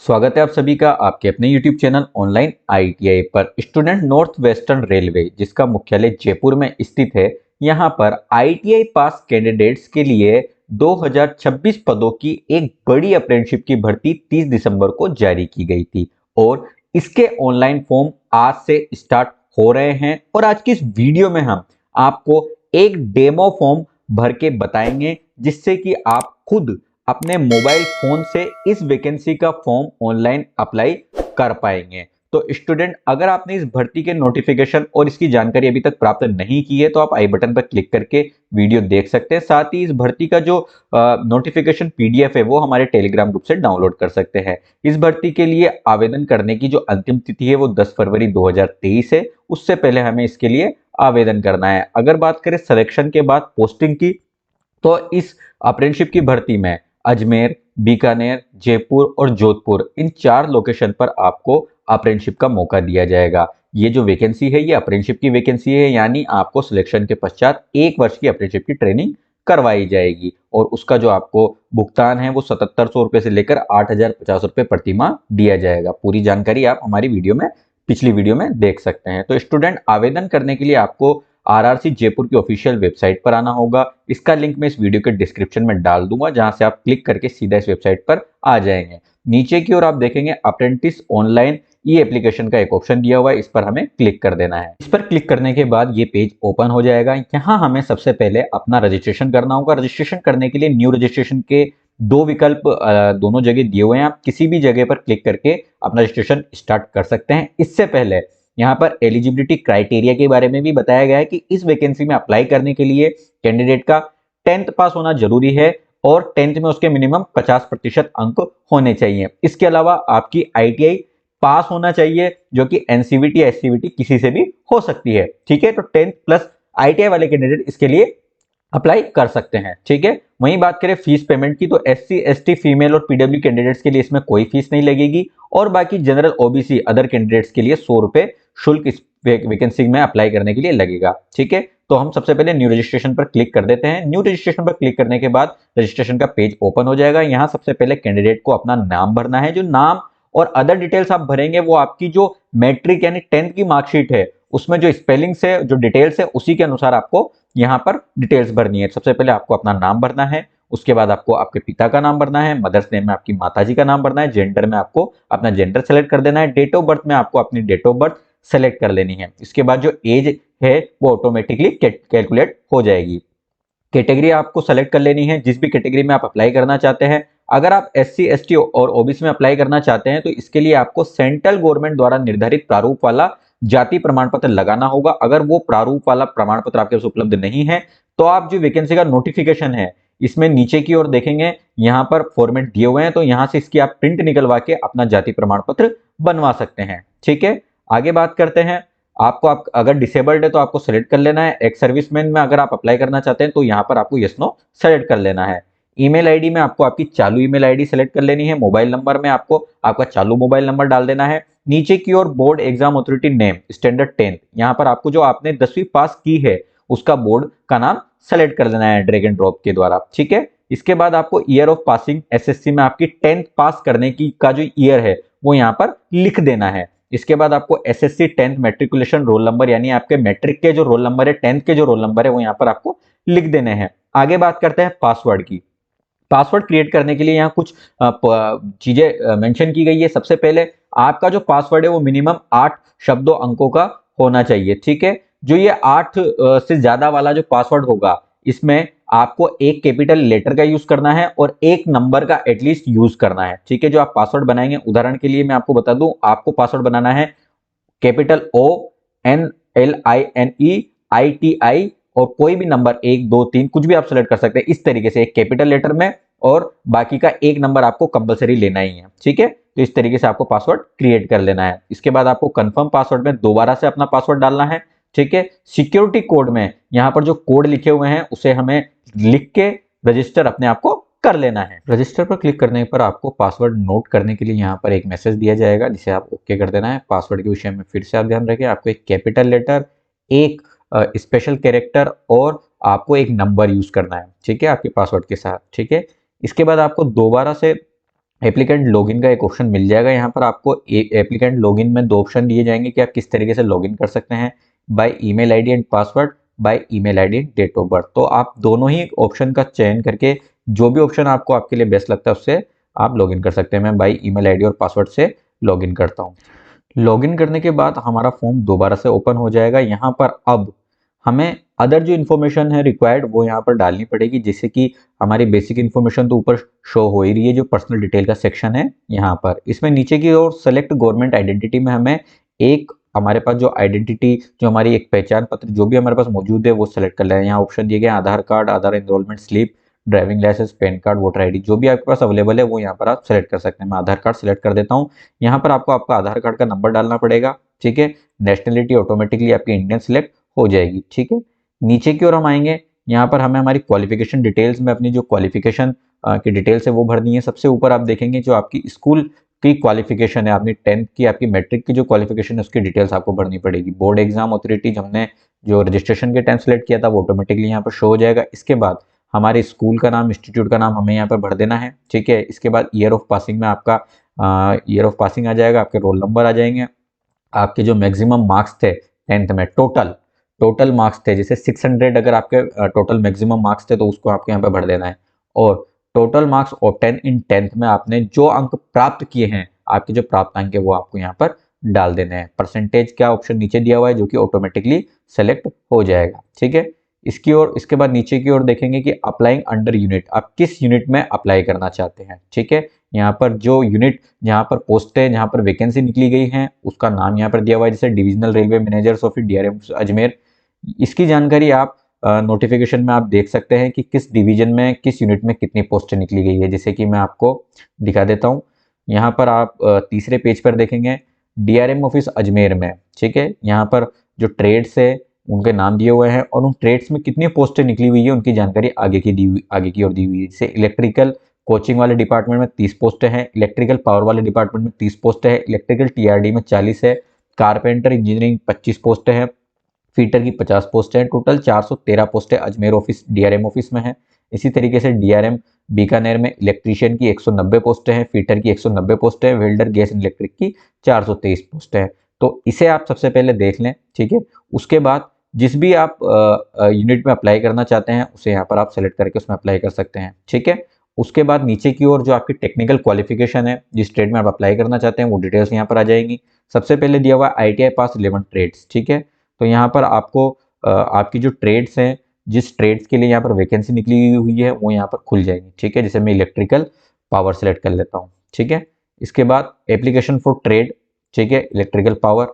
स्वागत है आप सभी का आपके अपने YouTube चैनल ऑनलाइन ITI पर। स्टूडेंट नॉर्थ वेस्टर्न रेलवे जिसका मुख्यालय जयपुर में स्थित है, यहाँ पर ITI पास कैंडिडेट्स के लिए 2026 पदों की एक बड़ी अप्रेंटिसशिप की भर्ती 30 दिसंबर को जारी की गई थी और इसके ऑनलाइन फॉर्म आज से स्टार्ट हो रहे हैं। और आज की इस वीडियो में हम आपको एक डेमो फॉर्म भर के बताएंगे जिससे कि आप खुद अपने मोबाइल फोन से इस वैकेंसी का फॉर्म ऑनलाइन अप्लाई कर पाएंगे। तो स्टूडेंट, अगर आपने इस भर्ती के नोटिफिकेशन और इसकी जानकारी अभी तक प्राप्त नहीं की है तो आप आई बटन पर क्लिक करके वीडियो देख सकते हैं। साथ ही इस भर्ती का जो नोटिफिकेशन PDF है वो हमारे टेलीग्राम ग्रुप से डाउनलोड कर सकते हैं। इस भर्ती के लिए आवेदन करने की जो अंतिम तिथि है वो 10 फरवरी 2023 है। उससे पहले हमें इसके लिए आवेदन करना है। अगर बात करें सिलेक्शन के बाद पोस्टिंग की, तो इस अप्रेंटिसशिप की भर्ती में अजमेर, बीकानेर, जयपुर और जोधपुर इन 4 लोकेशन पर आपको अप्रेंटिसशिप का मौका दिया जाएगा। ये जो वैकेंसी है ये अप्रेंटिसशिप की वैकेंसी है, यानी आपको सिलेक्शन के पश्चात 1 वर्ष की अप्रेंटिसशिप की ट्रेनिंग करवाई जाएगी और उसका जो आपको भुगतान है वो 7700 रुपए से लेकर 8050 रुपए प्रति माह दिया जाएगा। पूरी जानकारी आप हमारी पिछली वीडियो में देख सकते हैं। तो स्टूडेंट, आवेदन करने के लिए आपको RRC जयपुर की ऑफिशियल वेबसाइट पर आना होगा। इसका लिंक मैं इस वीडियो के डिस्क्रिप्शन में डाल दूंगा, जहां से आप क्लिक करके सीधा इस वेबसाइट पर आ जाएंगे। नीचे की ओर आप देखेंगे अप्रेंटिस ऑनलाइन ई एप्लीकेशन का एक ऑप्शन दिया हुआ है, इस पर हमें क्लिक कर देना है। इस पर क्लिक करने के बाद ये पेज ओपन हो जाएगा। यहाँ हमें सबसे पहले अपना रजिस्ट्रेशन करना होगा। रजिस्ट्रेशन करने के लिए न्यू रजिस्ट्रेशन के 2 विकल्प दोनों जगह दिए हुए हैं। आप किसी भी जगह पर क्लिक करके अपना रजिस्ट्रेशन स्टार्ट कर सकते हैं। इससे पहले यहाँ पर एलिजिबिलिटी क्राइटेरिया के बारे में भी बताया गया है कि इस वैकेंसी में अप्लाई करने के लिए कैंडिडेट का 10th पास होना जरूरी है और 10th में उसके मिनिमम 50% अंक होने चाहिए। इसके अलावा आपकी ITI पास होना चाहिए, जो कि NCVT या SCVT किसी से भी हो सकती है। ठीक है, तो 10th प्लस ITI वाले कैंडिडेट इसके लिए अप्लाई कर सकते हैं। ठीक है, वहीं बात करें फीस पेमेंट की, तो SC ST फीमेल और PW कैंडिडेट्स के लिए इसमें कोई फीस नहीं लगेगी और बाकी जनरल OBC अदर कैंडिडेट्स के लिए 100 रुपए शुल्क इस वैकेंसी में अप्लाई करने के लिए लगेगा। ठीक है, तो हम सबसे पहले न्यू रजिस्ट्रेशन पर क्लिक कर देते हैं। न्यू रजिस्ट्रेशन पर क्लिक करने के बाद रजिस्ट्रेशन का पेज ओपन हो जाएगा। यहाँ सबसे पहले कैंडिडेट को अपना नाम भरना है। जो नाम और अदर डिटेल्स आप भरेंगे वो आपकी जो मैट्रिक यानी 10th की मार्कशीट है उसमें जो स्पेलिंग से जो डिटेल्स है उसी के अनुसार आपको यहाँ पर डिटेल्स भरनी है। सबसे पहले आपको अपना नाम भरना है, उसके बाद आपको आपके पिता का नाम भरना है, मदर्स नेम में आपकी माताजी का नाम भरना है, जेंडर में आपको अपना जेंडर सेलेक्ट कर देना है, डेट ऑफ बर्थ में आपको अपनी डेट ऑफ बर्थ सेलेक्ट कर लेनी है। इसके बाद जो एज है वो ऑटोमेटिकली कैलकुलेट हो जाएगी। कैटेगरी आपको सेलेक्ट कर लेनी है, जिस भी कैटेगरी में आप अप्लाई करना चाहते हैं। अगर आप SC ST और OBC में अप्लाई करना चाहते हैं तो इसके लिए आपको सेंट्रल गवर्नमेंट द्वारा निर्धारित प्रारूप वाला जाति प्रमाण पत्र लगाना होगा। अगर वो प्रारूप वाला प्रमाण पत्र आपके पास उपलब्ध नहीं है तो आप जो वैकेंसी का नोटिफिकेशन है इसमें नीचे की ओर देखेंगे, यहाँ पर फॉर्मेट दिए हुए हैं, तो यहाँ से इसकी आप प्रिंट निकलवा के अपना जाति प्रमाण पत्र बनवा सकते हैं। ठीक है, आगे बात करते हैं। आपको अगर डिसेबल्ड है तो आपको सेलेक्ट कर लेना है। एक्स सर्विसमैन में अगर आप अप्लाई करना चाहते हैं तो यहाँ पर आपको यस नो सेलेक्ट कर लेना है। ईमेल आईडी में आपको आपकी चालू ईमेल आईडी सेलेक्ट कर लेनी है। मोबाइल नंबर में आपको आपका चालू मोबाइल नंबर डाल देना है। नीचे की ओर board exam authority name standard 10th, यहाँ पर आपको जो आपने 10वीं पास की है उसका बोर्ड का नाम सेलेक्ट कर देना है ड्रैग एंड ड्रॉप के द्वारा। ठीक है, इसके बाद आपको ईयर ऑफ पासिंग SSC में आपकी 10th पास करने की का जो ईयर है वो यहाँ पर लिख देना है। इसके बाद आपको SSC 10th matriculation roll number यानी आपके मैट्रिक के जो रोल नंबर है 10th के जो रोल नंबर है वो यहाँ पर आपको लिख देने हैं। आगे बात करते हैं पासवर्ड की। पासवर्ड क्रिएट करने के लिए यहाँ कुछ चीजें मेंशन की गई है। सबसे पहले आपका जो पासवर्ड है वो मिनिमम 8 शब्दों अंकों का होना चाहिए। ठीक है, जो ये 8 से ज्यादा वाला जो पासवर्ड होगा इसमें आपको एक कैपिटल लेटर का यूज करना है और एक नंबर का एटलीस्ट यूज करना है। ठीक है, जो आप पासवर्ड बनाएंगे, उदाहरण के लिए मैं आपको बता दूं, आपको पासवर्ड बनाना है कैपिटल ONLINEITI और कोई भी नंबर 1 2 3 कुछ भी आप सेलेक्ट कर सकते हैं। इस तरीके से एक कैपिटल लेटर में और बाकी का एक नंबर आपको कंपलसरी लेना ही है। ठीक है, तो इस तरीके से आपको पासवर्ड क्रिएट कर लेना है। इसके बाद आपको कंफर्म पासवर्ड में दोबारा से अपना पासवर्ड डालना है। ठीक है, सिक्योरिटी कोड में यहाँ पर जो कोड लिखे हुए हैं उसे हमें लिख के रजिस्टर अपने आप को कर लेना है। रजिस्टर पर क्लिक करने पर आपको पासवर्ड नोट करने के लिए यहाँ पर एक मैसेज दिया जाएगा जिसे आप ओके कर देना है। पासवर्ड के विषय में फिर से आप ध्यान रखें, आपको एक कैपिटल लेटर, एक स्पेशल कैरेक्टर और आपको एक नंबर यूज करना है। ठीक है, आपके पासवर्ड के साथ। ठीक है, इसके बाद आपको दोबारा से एप्लीकेंट लॉगिन का एक ऑप्शन मिल जाएगा। यहाँ पर आपको एप्लीकेंट लॉगिन में दो ऑप्शन दिए जाएंगे कि आप किस तरीके से लॉगिन कर सकते हैं, by email ID and password, by email ID and date of birth. तो आप दोनों ही ऑप्शन का चयन करके जो भी ऑप्शन आपको आपके लिए बेस्ट लगता है उससे आप लॉगिन कर सकते हैं। मैं बाय ईमेल आईडी और पासवर्ड से लॉगिन करता हूँ। लॉगिन करने के बाद हमारा फॉर्म दोबारा से ओपन हो जाएगा। यहाँ पर अब हमें अदर जो इन्फॉर्मेशन है रिक्वायर्ड वो यहाँ पर डालनी पड़ेगी, जैसे कि हमारी बेसिक इन्फॉर्मेशन तो ऊपर शो हो ही रही है, जो पर्सनल डिटेल का सेक्शन है यहाँ पर। इसमें नीचे की ओर सेलेक्ट गवर्नमेंट आइडेंटिटी में हमें एक हमारे पास जो आइडेंटिटी, जो हमारी एक पहचान पत्र जो भी हमारे पास मौजूद है वो सेलेक्ट कर लें। यहाँ ऑप्शन दिए गए Aadhaar card, Aadhaar enrolment slip, driving licence, PAN card, voter ID, जो भी आपके पास अवेलेबल है वो यहाँ पर आप सेलेक्ट कर सकते हैं। मैं आधार कार्ड सेलेक्ट कर देता हूँ। यहाँ पर आपको आपका आधार कार्ड का नंबर डालना पड़ेगा, ठीक है। नेशनलिटी ऑटोमेटिकली आपकी इंडियन सिलेक्ट हो जाएगी, ठीक है। नीचे की ओर हम आएंगे, यहाँ पर हमें हमारी क्वालिफिकेशन डिटेल्स में अपनी जो क्वालिफिकेशन की डिटेल्स है वो भरनी है। सबसे ऊपर आप देखेंगे जो आपकी स्कूल की क्वालिफिकेशन है, आपने 10th की, आपकी मैट्रिक की जो क्वालिफिकेशन है उसकी डिटेल्स आपको भरनी पड़ेगी। बोर्ड एग्जाम ऑथोरिटी हमने जो रजिस्ट्रेशन के टाइम सेलेक्ट किया था वो ऑटोमेटिकली यहाँ पर शो हो जाएगा। इसके बाद हमारे स्कूल का नाम, इंस्टीट्यूट का नाम हमें यहाँ पर भर देना है, ठीक है। इसके बाद ईयर ऑफ पासिंग में आपका ईयर ऑफ पासिंग आ जाएगा, आपके रोल नंबर आ जाएंगे, आपके जो मैक्सिमम मार्क्स थे 10th में, टोटल मार्क्स थे, जैसे 600 अगर आपके टोटल मैक्सिमम मार्क्स थे तो उसको आपको यहाँ पे भर देना है। और टोटल मार्क्स ऑब्टेन इन 10th में आपने जो अंक प्राप्त किए हैं, आपके जो प्राप्त अंक है वो आपको यहाँ पर डाल देने हैं। परसेंटेज का ऑप्शन नीचे दिया हुआ है जो कि ऑटोमेटिकली सेलेक्ट हो जाएगा, ठीक है। इसके बाद नीचे की ओर देखेंगे कि अप्लाइंग अंडर यूनिट, आप किस यूनिट में अप्लाई करना चाहते हैं, ठीक है। यहाँ पर जो यूनिट जहाँ पर पोस्ट है, जहाँ पर वैकेंसी निकली गई है उसका नाम यहाँ पर दिया हुआ है, जैसे divisional railway managers office DRM Ajmer. इसकी जानकारी आप नोटिफिकेशन में आप देख सकते हैं कि किस डिवीजन में किस यूनिट में कितनी पोस्टें निकली गई है। जैसे कि मैं आपको दिखा देता हूँ, यहाँ पर आप तीसरे पेज पर देखेंगे डीआरएम ऑफिस अजमेर में, ठीक है। यहाँ पर जो ट्रेड्स है उनके नाम दिए हुए हैं और उन ट्रेड्स में कितनी पोस्टें निकली हुई है उनकी जानकारी आगे की ओर दी हुई है। जैसे इलेक्ट्रिकल कोचिंग वाले डिपार्टमेंट में 30 पोस्टें हैं, इलेक्ट्रिकल पावर वाले डिपार्टमेंट में 30 पोस्टें हैं, इलेक्ट्रिकल टीआरडी में 40 है, कारपेंटर इंजीनियरिंग 25 पोस्टें हैं, फीटर की 50 पोस्टें हैं। टोटल 413 पोस्टें अजमेर ऑफिस डीआरएम ऑफिस में है। इसी तरीके से डीआरएम बीकानेर में इलेक्ट्रीशियन की 190 पोस्टें हैं, फीटर की 190 पोस्टें हैं, वेल्डर गैस इलेक्ट्रिक की 423 पोस्टें हैं। तो इसे आप सबसे पहले देख लें, ठीक है। उसके बाद जिस भी आप यूनिट में अप्लाई करना चाहते हैं उसे यहाँ पर आप सेलेक्ट करके उसमें अप्लाई कर सकते हैं, ठीक है। उसके बाद नीचे की ओर जो आपकी टेक्निकल क्वालिफिकेशन है, जिस ट्रेड में आप अप्लाई करना चाहते हैं वो डिटेल्स यहाँ पर आ जाएंगी। सबसे पहले दिया हुआ आईटीआई पास 11 ट्रेड्स, ठीक है। तो यहाँ पर आपको आपकी जो ट्रेड्स हैं, जिस ट्रेड्स के लिए यहाँ पर वैकेंसी निकली हुई है वो यहाँ पर खुल जाएंगी, ठीक है। जैसे मैं इलेक्ट्रिकल पावर सेलेक्ट कर लेता हूँ, ठीक है। इसके बाद एप्लीकेशन फॉर ट्रेड, ठीक है, electrical power.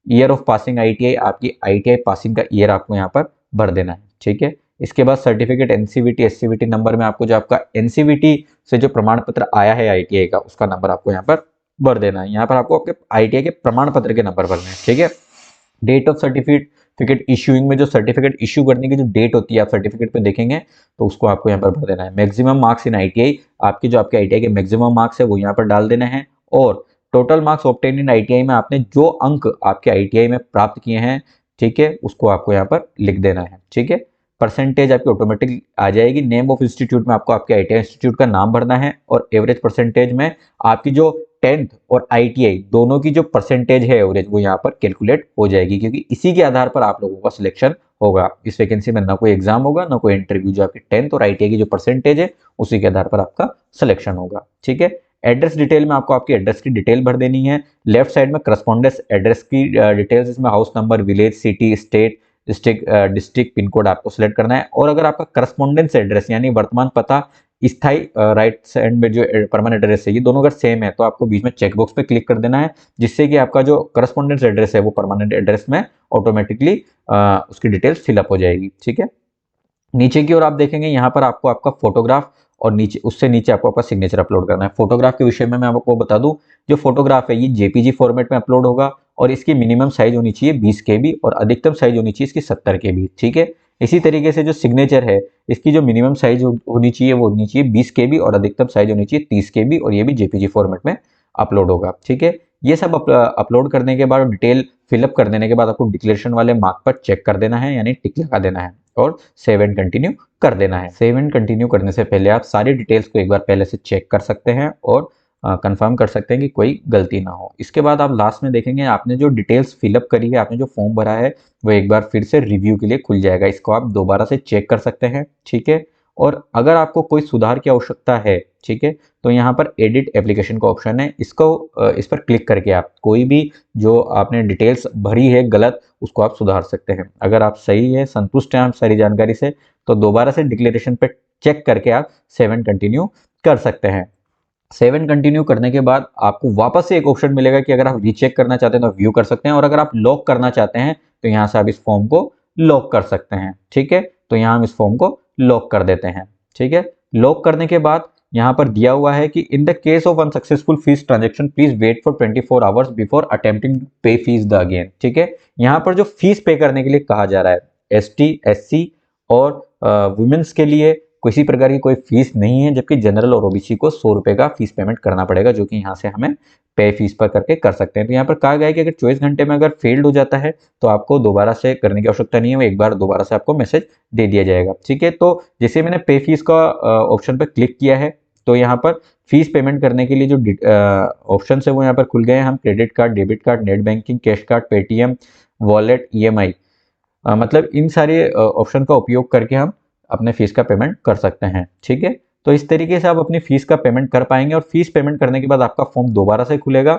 Year of passing ITI, आपकी आईटीआई पासिंग का ईयर आपको यहाँ पर भर देना है, ठीक है। इसके बाद सर्टिफिकेट एनसीवीटी एससीवीटी नंबर में आपको जो आपका एनसीवीटी से जो प्रमाण पत्र आया है आईटीआई का उसका नंबर आपको यहाँ पर भर देना है। यहाँ पर आपको आपके आईटीआई के प्रमाण पत्र के नंबर भरने हैं, ठीक है। डेट ऑफ सर्टिफिकेट इश्यूइंग में जो सर्टिफिकेट इश्यू करने की जो डेट होती है आप सर्टिफिकेट पे देखेंगे तो उसको आपको यहाँ पर भर देना है। मैक्सिमम मार्क्स इन आईटीआई, आपके जो आपके आईटीआई के मैक्सिमम मार्क्स है वो यहाँ पर डाल देना है। और टोटल मार्क्स ऑब्टेन इन आईटीआई में आपने जो अंक आपके आईटीआई में प्राप्त किए हैं, ठीक है, उसको आपको यहाँ पर लिख देना है, ठीक है। परसेंटेज आपकी ऑटोमेटिक आ जाएगी। नेम ऑफ इंस्टीट्यूट में आपको आपके आईटीआई इंस्टीट्यूट का नाम भरना है और एवरेज परसेंटेज में आपकी जो 10th और आईटीआई दोनों की जो परसेंटेज है एवरेज वो यहाँ पर कैलकुलेट हो जाएगी, क्योंकि इसी के आधार पर आप लोगों का सिलेक्शन होगा। इस वैकेंसी में ना कोई एग्जाम होगा ना कोई इंटरव्यू, जो आपकी 10th और आईटीआई की जो परसेंटेज है उसी के आधार पर आपका सिलेक्शन होगा, ठीक है। एड्रेस डिटेल में आपको आपकी एड्रेस की डिटेल भर देनी है। लेफ्ट साइड में करस्पॉन्डेंस एड्रेस की डिटेल्स, इसमें house number, village, city, state, district, pin code आपको सिलेक्ट करना है। और अगर आपका करस्पॉन्डेंस एड्रेस यानी वर्तमान पता, स्थाई राइट साइड में जो परमानेंट एड्रेस है, ये दोनों अगर सेम है तो आपको बीच में चेकबॉक्स पे क्लिक कर देना है, जिससे कि आपका जो करस्पॉन्डेंस एड्रेस है वो परमानेंट एड्रेस में ऑटोमेटिकली उसकी डिटेल्स फिलअप हो जाएगी, ठीक है। नीचे की ओर आप देखेंगे यहाँ पर आपको आपका फोटोग्राफ और नीचे उससे नीचे आपको आपका सिग्नेचर अपलोड करना है। फोटोग्राफ के विषय में मैं आपको बता दूं, जो फोटोग्राफ है ये जेपीजी फॉर्मेट में अपलोड होगा और इसकी मिनिमम साइज होनी चाहिए 20 केबी और अधिकतम साइज होनी चाहिए इसकी 70 केबी, ठीक है। इसी तरीके से जो सिग्नेचर है इसकी जो मिनिमम साइज होनी चाहिए वो होनी चाहिए 20 केबी और अधिकतम साइज होनी चाहिए 30 केबी और ये भी जेपीजी फॉर्मेट में अपलोड होगा, ठीक है। ये सब अपलोड करने के बाद डिटेल फिलअप कर देने के बाद आपको डिक्लेरेशन वाले मार्क पर चेक कर देना है, यानी टिक लगा देना है और सेव एंड कंटिन्यू कर देना है। सेव एंड कंटिन्यू करने से पहले आप सारी डिटेल्स को एक बार पहले से चेक कर सकते हैं और कंफर्म कर सकते हैं कि कोई गलती ना हो। इसके बाद आप लास्ट में देखेंगे आपने जो डिटेल्स फिलअप करी है, आपने जो फॉर्म भरा है, वो एक बार फिर से रिव्यू के लिए खुल जाएगा। इसको आप दोबारा से चेक कर सकते हैं, ठीक है। और अगर आपको कोई सुधार की आवश्यकता है, ठीक है, तो यहाँ पर एडिट एप्लीकेशन का ऑप्शन है, इस पर क्लिक करके आप कोई भी जो आपने डिटेल्स भरी है गलत, उसको आप सुधार सकते हैं। अगर आप सही है, संतुष्ट हैं आप सारी जानकारी से, तो दोबारा से डिक्लेरेशन पे चेक करके आप 7 कंटिन्यू कर सकते हैं। 7 कंटिन्यू करने के बाद आपको वापस से एक ऑप्शन मिलेगा कि अगर आप रीचेक करना चाहते हैं तो व्यू कर सकते हैं, और अगर आप लॉक करना चाहते हैं तो यहाँ से आप इस फॉर्म को लॉक कर सकते हैं, ठीक है। तो यहाँ हम इस फॉर्म को लॉक कर देते हैं, ठीक है। लॉक करने के बाद यहाँ पर दिया हुआ है कि in the case of unsuccessful fees transaction please wait for 24 hours before attempting to pay fees the again, ठीक है। यहाँ पर जो फीस पे करने के लिए कहा जा रहा है, ST SC और वुमेन्स के लिए किसी प्रकार की कोई फीस नहीं है, जबकि जनरल और OBC को 100 रुपए का फीस पेमेंट करना पड़ेगा, जो कि यहाँ से हमें पे फीस पर करके कर सकते हैं। तो यहाँ पर कहा गया है कि अगर 24 घंटे में अगर फेल्ड हो जाता है तो आपको दोबारा से करने की आवश्यकता नहीं है, वो एक बार दोबारा से आपको मैसेज दे दिया जाएगा, ठीक है। तो जैसे मैंने पे फीस का ऑप्शन पर क्लिक किया है, तो यहाँ पर फीस पेमेंट करने के लिए जो ऑप्शन है वो यहाँ पर खुल गए हैं। हम credit card, debit card, net banking, cash card, Paytm, wallet, EMI, मतलब इन सारे ऑप्शन का उपयोग करके हम अपने फीस का पेमेंट कर सकते हैं, ठीक है। तो इस तरीके से आप अपनी फीस का पेमेंट कर पाएंगे, और फीस पेमेंट करने के बाद आपका फॉर्म दोबारा से खुलेगा,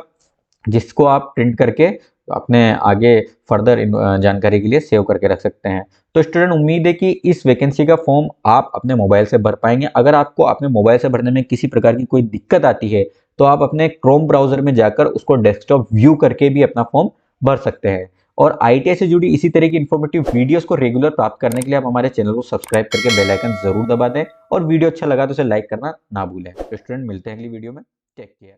जिसको आप प्रिंट करके अपने आगे फर्दर जानकारी के लिए सेव करके रख सकते हैं। तो स्टूडेंट, उम्मीद है कि इस वैकेंसी का फॉर्म आप अपने मोबाइल से भर पाएंगे। अगर आपको अपने मोबाइल से भरने में किसी प्रकार की कोई दिक्कत आती है तो आप अपने क्रोम ब्राउजर में जाकर उसको डेस्कटॉप व्यू करके भी अपना फॉर्म भर सकते हैं। और ITI से जुड़ी इसी तरह की इन्फॉर्मेटिव वीडियोस को रेगुलर प्राप्त करने के लिए आप हमारे चैनल को सब्सक्राइब करके बेल आइकन जरूर दबा दें, और वीडियो अच्छा लगा तो उसे लाइक करना ना भूलें। तो स्टूडेंट, मिलते हैं अगली वीडियो में। Take care.